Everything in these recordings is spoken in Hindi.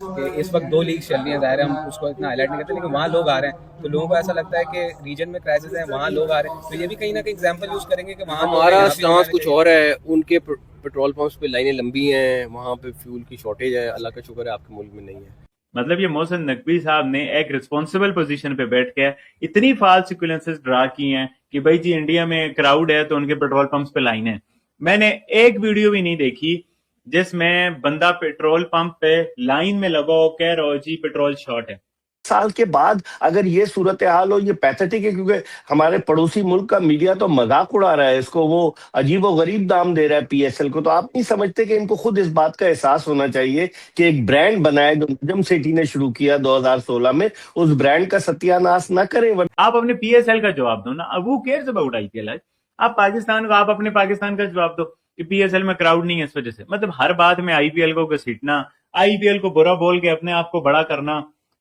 कि इस वक्त दो लीग चल रही हैं, ज़ाहिर है हम उसको इतना हाईलाइट नहीं करते, लेकिन वहाँ लोग आ रहे हैं तो लोगों को ऐसा लगता है कि रीजन में क्राइसिस है, वहाँ लोग आ रहे हैं, तो ये भी कहीं ना कहीं एग्जाम्पल यूज करेंगे कि वहाँ हमारा स्टांस कुछ और है, उनके पेट्रोल पंप्स पे लाइनें लंबी हैं, वहाँ पे फ्यूल की शॉर्टेज है, अल्लाह का शुक्र है आपके मुल्क में नहीं है। मतलब ये मोहसिन नकवी साहब ने एक रिस्पॉन्सिबल पोजीशन पे बैठ के इतनी फाल्स सिक्वेंसेस ड्रा की हैं कि भाई जी इंडिया में क्राउड है तो उनके पेट्रोल पंप्स पे लाइन है। मैंने एक वीडियो भी नहीं देखी जिसमें बंदा पेट्रोल पंप पे लाइन में लगा हो कह रहा हो जी पेट्रोल शॉर्ट है। साल के बाद अगर ये सूरत हाल हो, ये पैथेटिक है, क्योंकि हमारे पड़ोसी मुल्क का मीडिया तो मजाक उड़ा रहा है इसको, वो अजीब व गरीब दाम दे रहा है पीएसएल को। तो आप नहीं समझते कि इनको खुद इस बात का एहसास होना चाहिए कि एक ब्रांड बनाए जो नजम सेठी ने शुरू किया 2016 में, उस ब्रांड का सत्यानाश ना करें। आप अपने पीएसएल का जवाब दो ना, अब वो केयर्स अबाउट आईपीएल है। आप पाकिस्तान को, आप अपने पाकिस्तान का जवाब दो कि पीएसएल में क्राउड नहीं है इस वजह से। मतलब हर बात में आईपीएल को घसीटना, आईपीएल को बुरा बोल के अपने आप को बड़ा करना।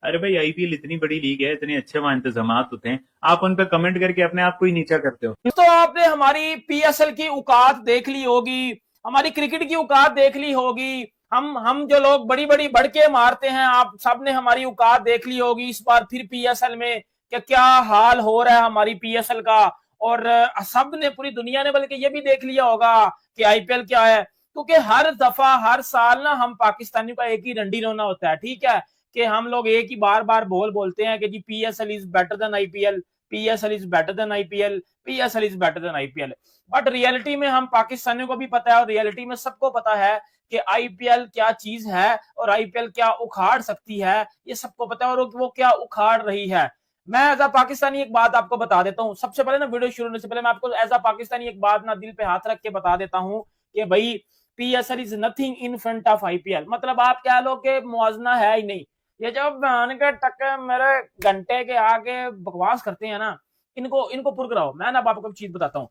अरे भाई आईपीएल इतनी बड़ी लीग है, इतने अच्छे वहां इंतजाम होते हैं, आप उन पे कमेंट करके अपने आप को ही नीचा करते हो। तो आपने हमारी पीएसएल की औकात देख ली होगी, हमारी क्रिकेट की औकात देख ली होगी। हम जो लोग बड़ी बड़ी बढ़के मारते हैं, आप सबने हमारी औकात देख ली होगी इस बार फिर पीएसएल में कि क्या हाल हो रहा है हमारी पीएसएल का। और सब ने, पूरी दुनिया ने बल्कि ये भी देख लिया होगा कि आईपीएल क्या है, क्योंकि हर दफा हर साल ना हम पाकिस्तानियों का एक ही रंडी रोना होता है, ठीक है, कि हम लोग एक ही बार बार बोलते हैं कि जी PSL is better than IPL, PSL is better than IPL, PSL is better than IPL. But reality में हम पाकिस्तानियों को भी पता है और रियलिटी में सबको पता है कि आईपीएल क्या चीज है और आईपीएल क्या उखाड़ सकती है, ये सबको पता है, और वो क्या उखाड़ रही है। मैं एज अ पाकिस्तानी एक बात आपको बता देता हूँ, सबसे पहले ना वीडियो शुरू होने से पहले मैं आपको एज अ पाकिस्तानी एक बात ना दिल पे हाथ रख के बता देता हूँ कि भाई PSL is nothing in front of IPL. मतलब आप कह लो कि मुआवजा है ही नहीं। ये जब के टक्के मेरे घंटे के आगे बकवास करते हैं ना, इनको पुर कराओ। मैं ना आपको चीज बताता हूँ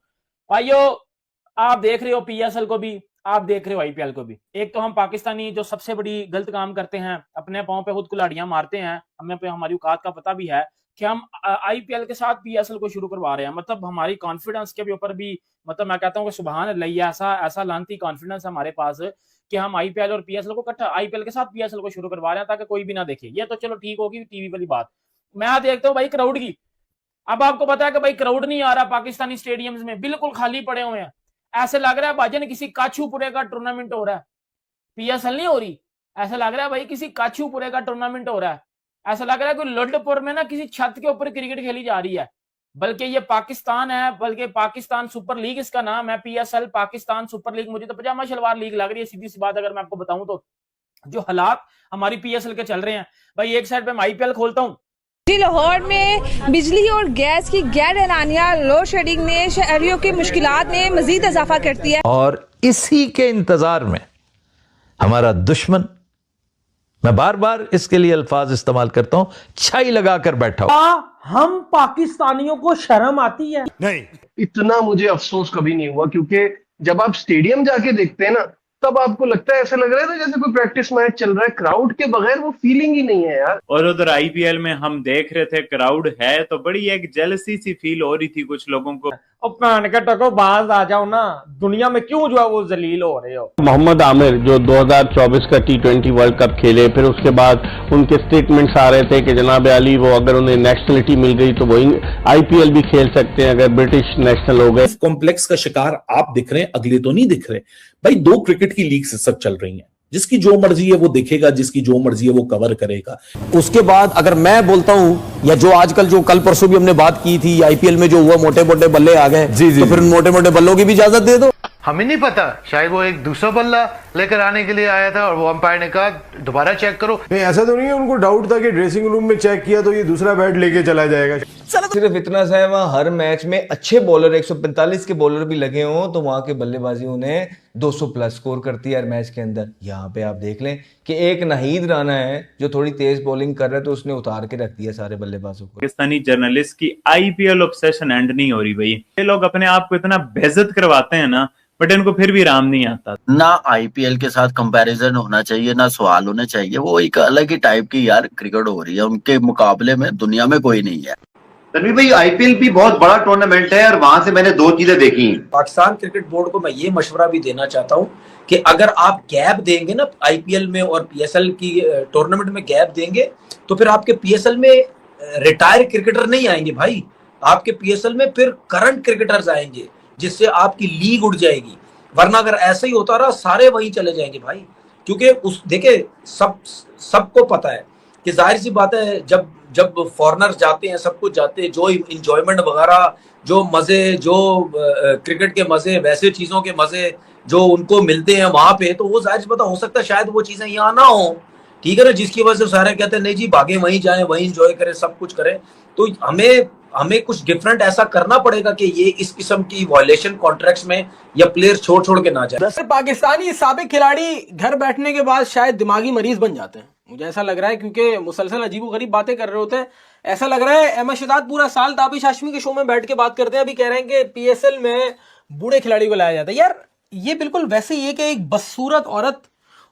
भाइयों, आप देख रहे हो पीएसएल को भी, आप देख रहे हो आईपीएल को भी। एक तो हम पाकिस्तानी जो सबसे बड़ी गलत काम करते हैं, अपने पांव पे खुद कुल्हाड़ियां मारते हैं, हमें पे हमारी औकात का पता भी है कि हम आईपीएल के साथ पीएसएल को शुरू करवा रहे हैं। मतलब हमारी कॉन्फिडेंस के भी ऊपर भी, मतलब मैं कहता हूँ कि सुभान अल्लाह, ऐसा लानती कॉन्फिडेंस हमारे पास कि हम आईपीएल और पीएसएल को इकट्ठा, आईपीएल के साथ पीएसएल को शुरू करवा रहे हैं ताकि कोई भी ना देखे। ये तो चलो ठीक होगी टीवी वाली बात। मैं देखता हूँ भाई क्राउड की। अब आपको पता है कि भाई क्राउड नहीं आ रहा पाकिस्तानी स्टेडियम्स में, बिल्कुल खाली पड़े हुए हैं। ऐसे लग रहा है भाजन किसी काछूपुरे का टूर्नामेंट हो रहा है, पीएसएल नहीं हो रही। ऐसा लग रहा है भाई किसी काछूपुरे का टूर्नामेंट हो रहा है। ऐसा लग रहा है कि लुड्डपुर में ना किसी छत के ऊपर क्रिकेट खेली जा रही है। बल्कि ये पाकिस्तान है, बल्कि पाकिस्तान सुपर लीग इसका नाम है, पीएसएल पाकिस्तान सुपर लीग। मुझे तो पजामा शलवार लीग लग रही है, सीधी सी बात अगर मैं आपको बताऊं तो। जो हालात हमारी पीएसएल के चल रहे हैं भाई, एक साइड पे मैं आईपीएल खोलता हूं। लाहौर में बिजली और गैस की गैर एलानिया लोड शेडिंग ने शहरियों की मुश्किलात में मजीद इजाफा कर दिया है। और इसी के इंतजार में हमारा दुश्मन, मैं बार बार इसके लिए अल्फाज इस्तेमाल करता हूं, छाई लगाकर बैठा हो। हम पाकिस्तानियों को शर्म आती है? नहीं, इतना मुझे अफसोस कभी नहीं हुआ, क्योंकि जब आप स्टेडियम जाके देखते हैं ना, तब आपको लगता है, ऐसा लग रहा है जैसे कोई प्रैक्टिस मैच चल रहा है। क्राउड के बगैर वो फीलिंग ही नहीं है यार। और उधर आईपीएल में हम देख रहे थे क्राउड है तो बड़ी एक जेलसी सी फील हो रही थी कुछ लोगों को। अब कान का टको बाज आ जाओ ना, दुनिया में क्यों जो है वो जलील हो रहे हो। मोहम्मद आमिर जो 2024 का T20 वर्ल्ड कप खेले, फिर उसके बाद उनके स्टेटमेंट्स आ रहे थे कि जनाब अली वो अगर उन्हें नेशनलिटी मिल गई तो वो आईपीएल भी खेल सकते हैं अगर ब्रिटिश नेशनल हो गए। कॉम्प्लेक्स का शिकार आप दिख रहे हैं, अगले तो नहीं दिख रहे भाई। दो क्रिकेट की लीग से सब चल रही हैं, जिसकी जो मर्जी है वो देखेगा, जिसकी जो मर्जी है वो कवर करेगा। उसके बाद अगर मैं बोलता हूं, या जो आजकल जो कल परसों भी हमने बात की थी, आईपीएल में जो हुआ मोटे मोटे बल्ले आ गए, तो फिर मोटे मोटे बल्लों की भी इजाजत दे दो। हमें नहीं पता, शायद वो एक दूसरा बल्ला लेकर आने के लिए आया था और वो अंपायर ने कहा दोबारा चेक करो। नहीं, ऐसा तो नहीं है उनको डाउट था कि ड्रेसिंग रूम में चेक किया तो ये दूसरा बैट लेके चला जाएगा। सिर्फ इतना सा है, वहां हर मैच में अच्छे बॉलर 145 के बॉलर भी लगे हों तो वहां के बल्लेबाजी उन्हें 200 प्लस स्कोर करती है हर मैच के अंदर। यहाँ पे आप देख लें कि एक नाहीद राना है जो थोड़ी तेज बॉलिंग कर रहा है तो उसने उतार के रख दिया सारे बल्लेबाजों को। पाकिस्तानी जर्नलिस्ट की आईपीएल ऑब्सेशन एंड नहीं हो रही भाई। ये लोग अपने आप को इतना बेइज्जत करवाते हैं ना, बट इनको फिर भी राम नहीं आता। ना आईपीएल के साथ कंपैरिजन होना चाहिए, ना सवाल होने चाहिए। वो एक अलग ही टाइप की यार क्रिकेट हो रही है, उनके मुकाबले में दुनिया में कोई नहीं है। तनवीर भाई, आईपीएल भी बहुत बड़ा टूर्नामेंट है और वहां से मैंने दो चीजें देखी। पाकिस्तान क्रिकेट बोर्ड को मैं ये मशवरा भी देना चाहता हूँ कि अगर आप गैप देंगे ना आईपीएल में और पीएसएल की टूर्नामेंट में गैप देंगे, तो फिर आपके पीएसएल में रिटायर क्रिकेटर नहीं आएंगे भाई, आपके पीएसएल में फिर करंट क्रिकेटर्स आएंगे, जिससे आपकी लीग उड़ जाएगी। वरना अगर ऐसा ही होता रहा, सारे वहीं चले जाएंगे भाई। क्योंकि उस देखे सबको पता है कि जाहिर सी बात है, जब फॉरेनर्स जाते हैं, सब कुछ जाते हैं, जो इंजॉयमेंट वगैरह, जो मजे, जो क्रिकेट के मजे, वैसे चीजों के मजे जो उनको मिलते हैं वहां पे, तो वो जाहिर सी बात हो सकता है शायद वो चीजें यहाँ ना हो, ठीक है ना, जिसकी वजह से सारे कहते हैं नहीं जी भागे वहीं जाएं, वहीं इंजॉय करें, सब कुछ करें। तो हमें कुछ डिफरेंट ऐसा करना पड़ेगा कि ये इस किस्म की वायलेशन कॉन्ट्रैक्ट्स में या प्लेयर छोड़ के ना जाए। पाकिस्तानी साबिक खिलाड़ी घर बैठने के बाद शायद दिमागी मरीज बन जाते हैं, मुझे ऐसा लग रहा है, क्योंकि मुसलसल अजीबोगरीब बातें कर रहे होते हैं। ऐसा लग रहा है अहमद शहजाद पूरा साल ताबिश हाशमी के शो में बैठ के बात करते हैं, अभी कह रहे हैं कि पीएसएल में बूढ़े खिलाड़ी को लाया जाता है। यार ये बिल्कुल वैसे ही है कि एक बदसूरत औरत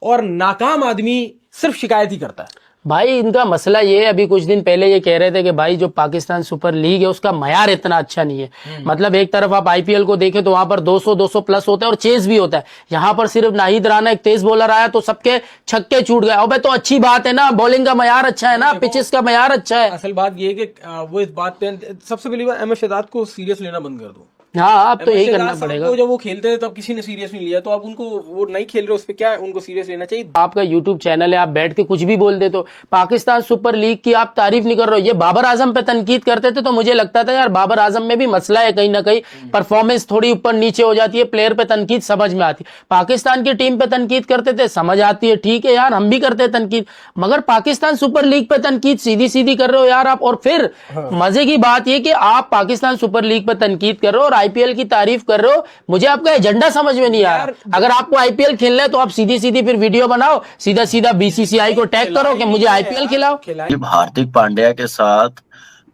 और नाकाम आदमी सिर्फ शिकायत ही करता है। भाई इनका मसला ये है, अभी कुछ दिन पहले ये कह रहे थे कि भाई जो पाकिस्तान सुपर लीग है उसका मयार इतना अच्छा नहीं है। मतलब एक तरफ आप आईपीएल को देखें तो वहां पर 200 प्लस होता है और चेज भी होता है। यहाँ पर सिर्फ नाहिद राना एक तेज बॉलर आया तो सबके छक्के छूट गए। अबे तो अच्छी बात है ना, बॉलिंग का मयार अच्छा है ना, पिचेस का मयार अच्छा है। असल बात ये है कि वो इस बात पे सबसे पहली बात अहमद शहजाद को सीरियस लेना बंद कर दो। हाँ, अब तो यही करना पड़ेगा। जब वो खेलते थे तब किसी ने सीरियस नहीं लिया, तो अब उनको वो नहीं खेल रहे, उस पे क्या उनको सीरियस लेना चाहिए। आपका यूट्यूब चैनल है, आप बैठ के कुछ भी बोल देते हो। पाकिस्तान सुपर लीग की आप तारीफ नहीं कर रहे हो। ये बाबर आजम पे तनकीद करते थे तो मुझे लगता था यार बाबर आजम में भी मसला है, कहीं ना कहीं परफॉर्मेंस थोड़ी ऊपर नीचे हो जाती है, प्लेयर पे तनकीद समझ में आती है। पाकिस्तान की टीम पे तनकीद करते थे, समझ आती है, ठीक है यार हम भी करते हैं तनकीद, मगर पाकिस्तान सुपर लीग पे तनकीद सीधी सीधी कर रहे हो यार आप। और फिर मजे की बात यह कि आप पाकिस्तान सुपर लीग पे तनकीद कर रहे हो और आईपीएल की तारीफ कर रहे हो। मुझे आपका एजेंडा समझ में नहीं आ रहा। अगर आपको आईपीएल खेलना है तो आप सीधी सीधी फिर वीडियो बनाओ, सीधा सीधा बीसीसीआई को टैग करो कि मुझे आईपीएल खिलाओ। हार्दिक पांड्या के साथ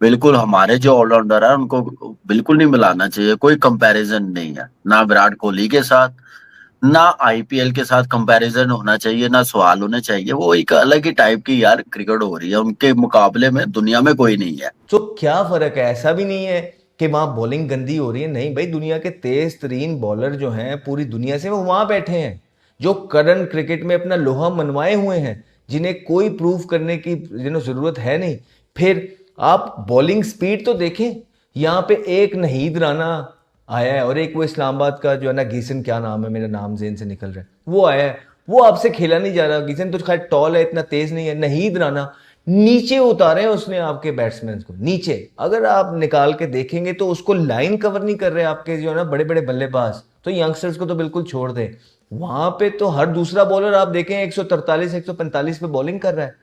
बिल्कुल हमारे जो ऑलराउंडर है उनको बिल्कुल नहीं मिलाना चाहिए, कोई कंपैरिजन नहीं है, ना विराट कोहली के साथ ना आईपीएल के साथ कंपैरिजन होना चाहिए, ना सवाल होने चाहिए। वो एक अलग ही टाइप की यार क्रिकेट हो रही है, उनके मुकाबले में दुनिया में कोई नहीं है। तो क्या फर्क है? ऐसा भी नहीं है कि वहां बॉलिंग गंदी हो रही है, नहीं भाई, दुनिया के तेज तरीन बॉलर जो हैं पूरी दुनिया से वो वहां बैठे हैं, जो करंट क्रिकेट में अपना लोहा मनवाए हुए हैं, जिन्हें कोई प्रूफ करने की जरूरत है नहीं। फिर आप बॉलिंग स्पीड तो देखें, यहाँ पे एक नाहिद राना आया है और एक वो इस्लामाबाद का जो है ना गीसन, क्या नाम है, मेरा नाम जेन से निकल रहा है, वो आया है, वो आपसे खेला नहीं जा रहा। गीसन तो खैर टॉल है, इतना तेज नहीं है। नाहिद राना नीचे उतारे हैं उसने आपके बैट्समैन को नीचे, अगर आप निकाल के देखेंगे तो उसको लाइन कवर नहीं कर रहे आपके जो है ना बड़े बड़े बल्लेबाज। तो यंगस्टर्स को तो बिल्कुल छोड़ दे, वहां पे तो हर दूसरा बॉलर आप देखें 143 145 पे बॉलिंग कर रहा है।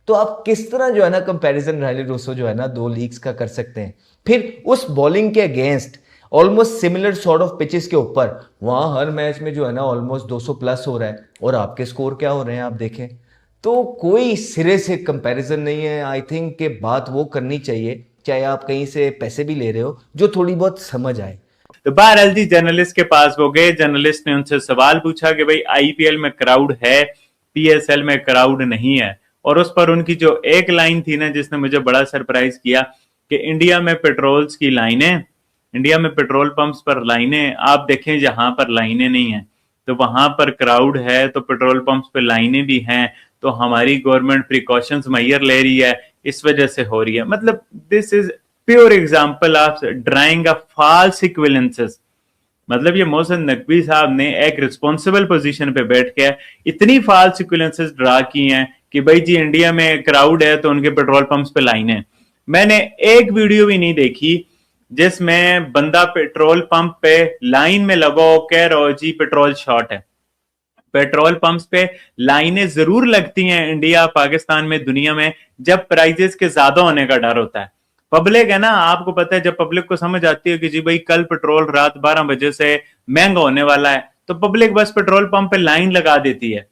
तो आप किस तरह जो है ना कंपैरिजन रायली रोसो जो है ना दो लीग्स का कर सकते हैं? फिर उस बॉलिंग के against almost similar sort of pitches के ऊपर वहां हर मैच में जो है ना ऑलमोस्ट 200 प्लस हो रहा है और आपके स्कोर क्या हो रहे हैं आप देखें। तो कोई सिरे से कंपैरिजन नहीं है। आई थिंक के बात वो करनी चाहिए, चाहे आप कहीं से पैसे भी ले रहे हो, जो थोड़ी बहुत समझ आए। तो बहरहाल जी जर्नलिस्ट के पास वो गए, जर्नलिस्ट ने उनसे सवाल पूछा कि भाई आईपीएल में क्राउड है, पीएसएल में क्राउड नहीं है, और उस पर उनकी जो एक लाइन थी ना जिसने मुझे बड़ा सरप्राइज किया कि इंडिया में पेट्रोल्स की लाइनें, इंडिया में पेट्रोल पंप्स पर लाइनें, आप देखें जहां पर लाइनें नहीं है तो वहां पर क्राउड है, तो पेट्रोल पंप्स पे लाइनें भी हैं, तो हमारी गवर्नमेंट प्रिकॉशंस मैयर ले रही है, इस वजह से हो रही है। मतलब this is pure example of drawing a false equivalences. मतलब ये मोहसिन नकवी साहब ने एक रिस्पॉन्सिबल पोजीशन पे बैठ के इतनी फॉल्स इक्विवेलेंसेस ड्रा की हैं कि भाई जी इंडिया में क्राउड है तो उनके पेट्रोल पंप्स पे लाइनें। मैंने एक वीडियो भी नहीं देखी जिसमें बंदा पेट्रोल पंप पे लाइन में लगा हो कह रहा हो जी पेट्रोल शॉर्ट है। पेट्रोल पंप्स पे लाइनें जरूर लगती हैं इंडिया, पाकिस्तान में, दुनिया में, जब प्राइजेस के ज्यादा होने का डर होता है। पब्लिक है ना, आपको पता है, जब पब्लिक को समझ आती है कि जी भाई कल पेट्रोल रात 12 बजे से महंगा होने वाला है, तो पब्लिक बस पेट्रोल पंप पे लाइन लगा देती है।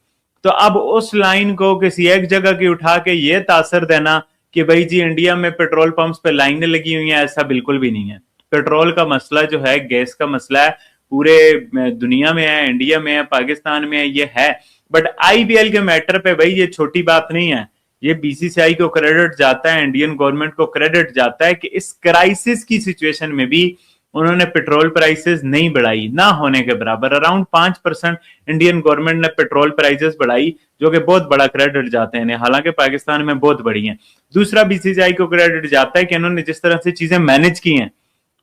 तो अब उस लाइन को किसी एक जगह की उठा के ये तासर देना कि भाई जी इंडिया में पेट्रोल पंप्स पे लाइनें लगी हुई हैं, ऐसा बिल्कुल भी नहीं है। पेट्रोल का मसला जो है, गैस का मसला है, पूरे दुनिया में है, इंडिया में है, पाकिस्तान में है, ये है। बट आईपीएल के मैटर पे भाई ये छोटी बात नहीं है ये बीसीसीआई को क्रेडिट जाता है, इंडियन गवर्नमेंट को क्रेडिट जाता है कि इस क्राइसिस की सिचुएशन में भी उन्होंने पेट्रोल प्राइसेस नहीं बढ़ाई, ना होने के बराबर। अराउंड 5% इंडियन गवर्नमेंट ने पेट्रोल प्राइसेस बढ़ाई, जो कि बहुत बड़ा क्रेडिट जाते हैं, हालांकि पाकिस्तान में बहुत बड़ी है। दूसरा बीसीसीआई को क्रेडिट जाता है कि इन्होंने जिस तरह से चीजें मैनेज की हैं,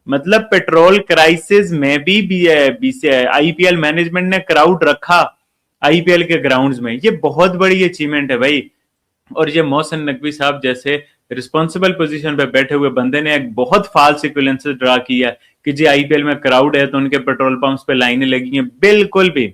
मतलब पेट्रोल क्राइसिस में भी आईपीएल मैनेजमेंट ने क्राउड रखा आईपीएल के ग्राउंड्स में, ये बहुत बड़ी अचीवमेंट है भाई। और ये मोहसिन नकवी साहब जैसे रिस्पॉन्सिबल पोजीशन पे बैठे हुए बंदे ने एक बहुत फाल्स इक्विवेलेंसेस ड्रा किया कि जी आईपीएल में क्राउड है तो उनके पेट्रोल पंप्स पे लाइनें लगी हैं। बिल्कुल भी,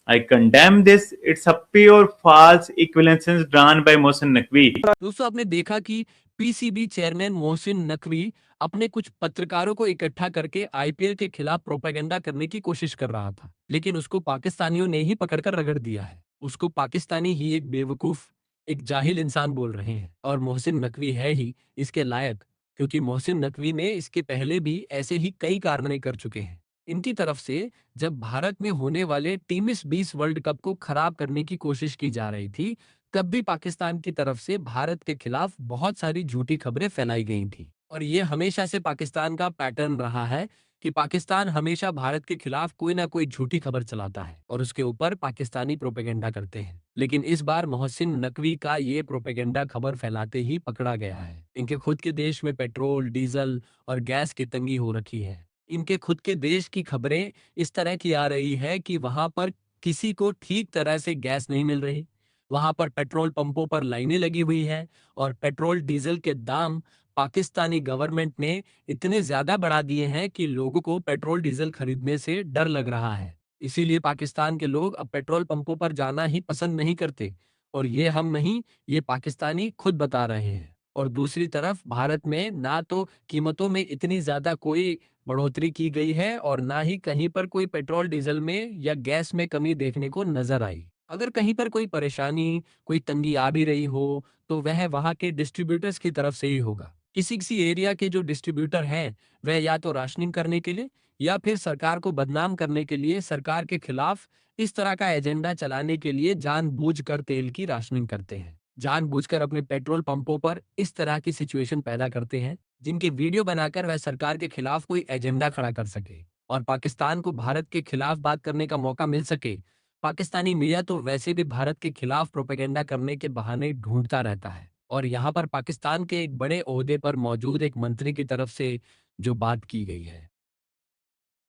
I condemn this, it's a pure false equivalences drawn by Mohsin Naqvi. दोस्तों, आपने देखा कि पीसीबी चेयरमैन मोहसिन नकवी अपने कुछ पत्रकारों को इकट्ठा करके आईपीएल के खिलाफ प्रोपेगेंडा करने की कोशिश कर रहा था, लेकिन उसको पाकिस्तानियों ने ही पकड़कर रगड़ दिया है। उसको पाकिस्तानी ही एक बेवकूफ, एक जाहिल इंसान बोल रहे हैं, और मोहसिन नकवी है ही इसके लायक, क्योंकि मोहसिन नकवी ने इसके पहले भी ऐसे ही कई कारनामे कर चुके हैं। इनकी तरफ से जब भारत में होने वाले टी20 वर्ल्ड कप को खराब करने की कोशिश की जा रही थी, तब भी पाकिस्तान की तरफ से भारत के खिलाफ बहुत सारी झूठी खबरें फैलाई गई थी। और ये हमेशा से पाकिस्तान का पैटर्न रहा है कि पाकिस्तान हमेशा भारत के खिलाफ कोई ना कोई झूठी खबर चलाता है और उसके ऊपर पाकिस्तानी प्रोपेगेंडा करते हैं। लेकिन इस बार मोहसिन नकवी का ये प्रोपेगेंडा खबर फैलाते ही पकड़ा गया है। इनके खुद के देश में पेट्रोल, डीजल और गैस की तंगी हो रखी है। इनके खुद के देश की खबरें इस तरह की आ रही है कि वहां पर किसी को ठीक तरह से गैस नहीं मिल रही, वहां पर पेट्रोल पंपों पर लाइनें लगी हुई है, और पेट्रोल डीजल के दाम पाकिस्तानी गवर्नमेंट ने इतने ज्यादा बढ़ा दिए हैं कि लोगों को पेट्रोल डीजल खरीदने से डर लग रहा है। इसीलिए पाकिस्तान के लोग अब पेट्रोल पंपों पर जाना ही पसंद नहीं करते, और ये हम नहीं, ये पाकिस्तानी खुद बता रहे हैं। और दूसरी तरफ भारत में ना तो कीमतों में इतनी ज्यादा कोई बढ़ोतरी की गई है और ना ही कहीं पर कोई पेट्रोल डीजल में या गैस में कमी देखने को नजर आई। अगर कहीं पर कोई परेशानी, कोई तंगी आ भी रही हो, तो वह वहां के डिस्ट्रीब्यूटर्स की तरफ से ही होगा। किसी किसी एरिया के जो डिस्ट्रीब्यूटर हैं, वह या तो राशनिंग करने के लिए या फिर सरकार को बदनाम करने के लिए, सरकार के खिलाफ इस तरह का एजेंडा चलाने के लिए जानबूझकर तेल की राशनिंग करते हैं, जानबूझकर अपने पेट्रोल पंपों पर इस तरह की सिचुएशन पैदा करते हैं जिनके वीडियो बनाकर वह सरकार के खिलाफ कोई एजेंडा खड़ा कर सके और पाकिस्तान को भारत के खिलाफ बात करने का मौका मिल सके। पाकिस्तानी मीडिया तो वैसे भी भारत के खिलाफ प्रोपेगेंडा करने के बहाने ढूंढता रहता है, और यहाँ पर पाकिस्तान के एक बड़े ओहदे पर मौजूद एक मंत्री की तरफ से जो बात की गई है